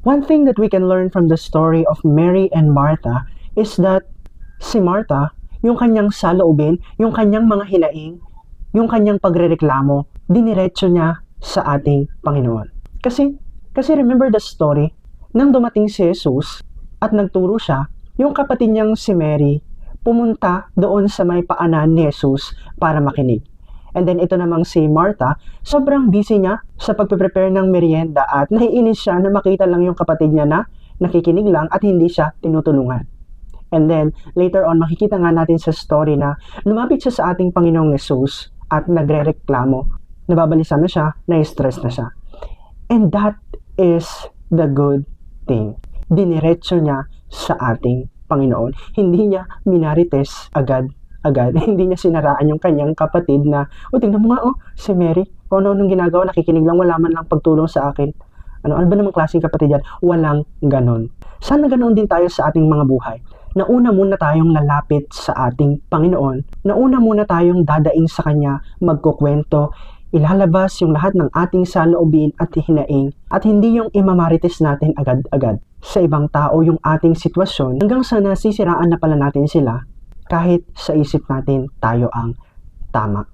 One thing that we can learn from the story of Mary and Martha is that si Martha, yung kanyang saloobin, yung kanyang mga hinaing, yung kanyang pagrereklamo, diniretso niya sa ating Panginoon. Kasi remember the story, nang dumating si Jesus at nagturo siya, yung kapatid niyang si Mary, pumunta doon sa may paanan ni Jesus para makinig. And then ito namang si Martha, sobrang busy niya sa pagpe-prepare ng merienda at naiinis siya na makita lang yung kapatid niya na nakikinig lang at hindi siya tinutulungan. And then later on, makikita nga natin sa story na lumapit siya sa ating Panginoong Jesus at nagrereklamo. Nababalisa na siya, na-stress na siya. And that is the good thing. Diniretso niya sa ating Panginoon. Hindi niya minarites agad. Hindi niya sinaraan yung kanyang kapatid na, tingnan mo nga, si Mary, kung ano ginagawa, nakikinig lang, wala man lang pagtulong sa akin. Ano ba namang klaseng kapatid yan? Walang ganon. Sana ganon din tayo sa ating mga buhay. Nauna muna tayong lalapit sa ating Panginoon. Nauna muna tayong dadaing sa Kanya, magkukwento, ilalabas yung lahat ng ating saloobin at hinaing at hindi yung imamarites natin agad-agad sa ibang tao yung ating sitwasyon hanggang sa nasisiraan na pala natin sila kahit sa isip natin tayo ang tama.